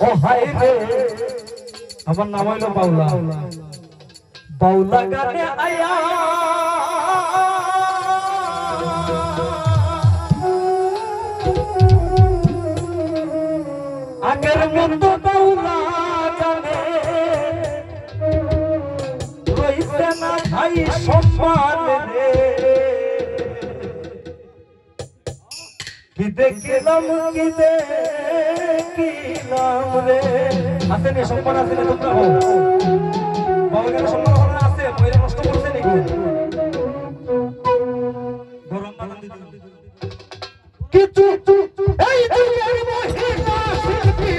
ও হায় রে আমার নাম হইল বাউলা বাউলা গানে আয়া আগের মতো বাউলা গানে রইছে না ভাই সম্মান রে কি দেখিলাম রে আসেনি সম্মান আসেনি তোমরা হো বাউলা গানে সম্মান আছে মহিলা নষ্ট করছে নাকি গরম পানি কিছু এই দুনিয়ার মহিলা শিল্পী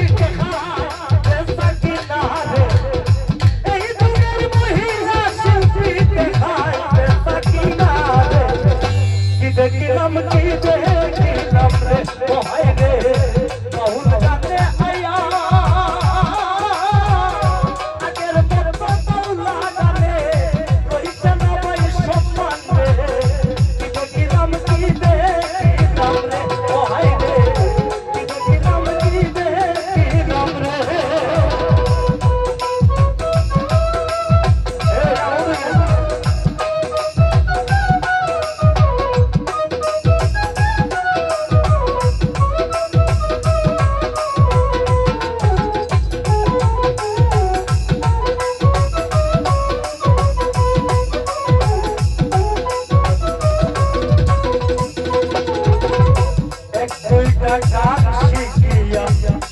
देखिलाम की देखिलाम रे ओ हाय रे बहुल जाने आया अगर मोर बाउला गाने रोहित ना भाई सम्मान रे देखिलाम की देखिलाम रे ओ हाय रे देखिलाम की देखिलाम रे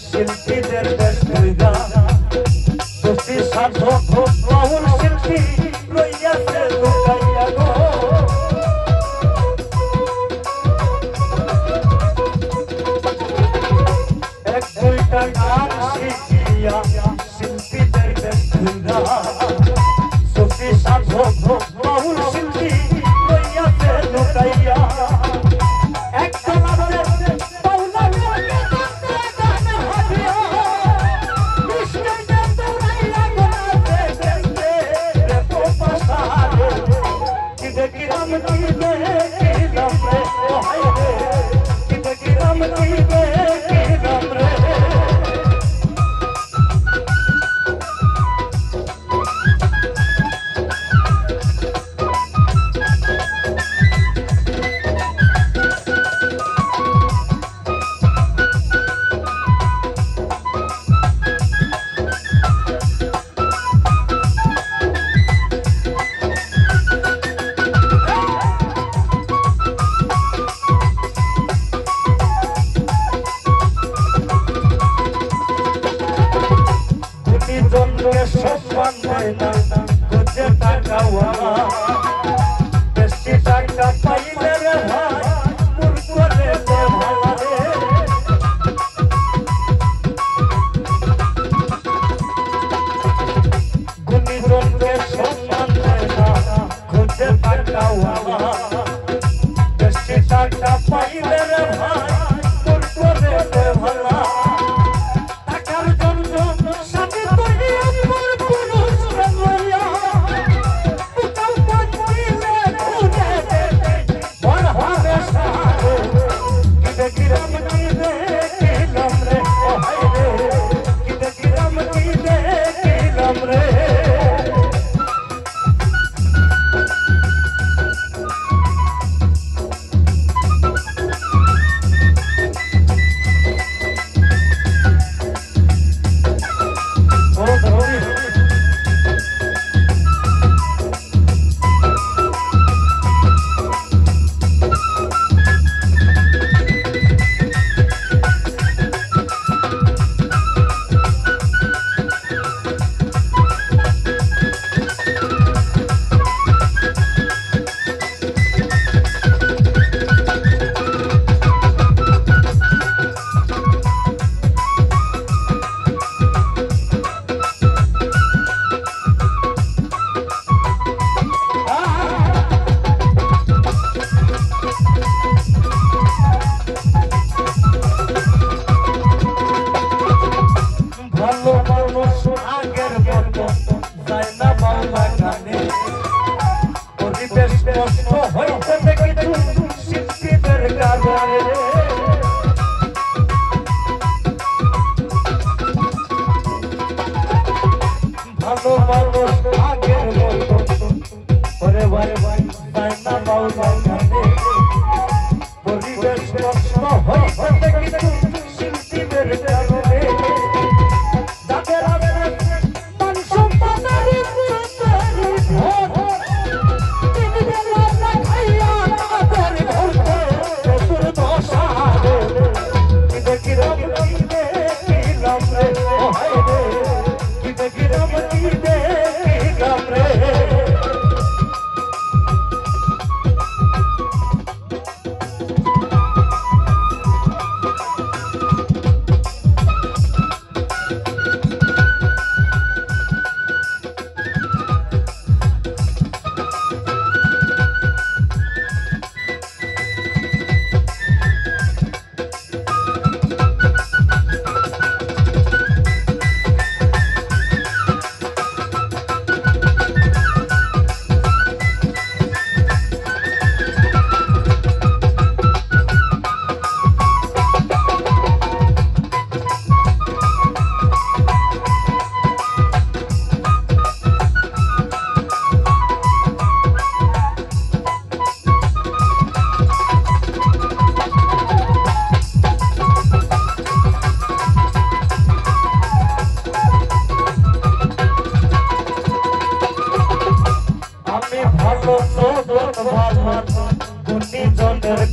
শিল্পীদের দেশা সত্যি সাধক বাউল শিল্পী রইয়াছে লুকাইয়া গো এক দুইটা গান শিখিয়া শিল্পীদের দেশা সত্যি সাধক বাউল শিল্পী রইয়াছে লুকাইয়া সম্মান দেয় না বুঝে টাকাওয়া বেশি টাকা পাইলে রে ভাই মূর্খ রে ভালা রে গুণীজনকে সম্মান দেয় না বুঝে টাকাওয়া বেশি টাকা পাইলে রে ভাই মূর্খ রে ভালা টাকার জন্য সাথে তো পুরুষ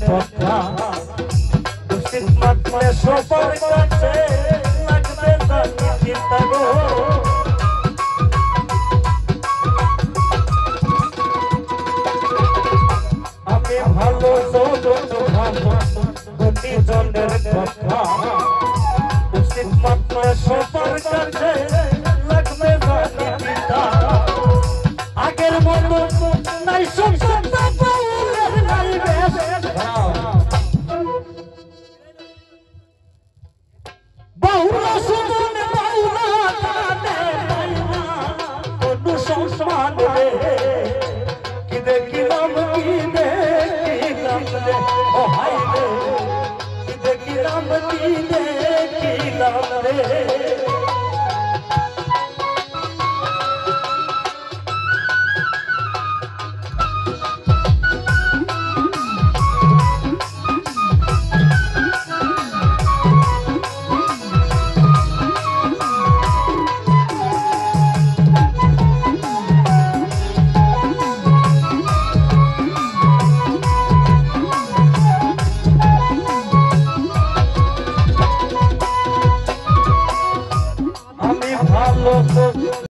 কথা উচিত মাত্রে সবার কাছে লাগবে জানি চিন্তা গো আমি ভালো গতি জনের কথা উচিত মাত্রে সবার কাছে লাগবে জানি চিন্তা আগের মতো নাই সংসারটা পাউলের নাই বেশ বাউলা সুমন বাউলা কানে বাইনা কোনো সংসার রে কি দেখিলাম রে ও হাই রে কি দেখিলাম রে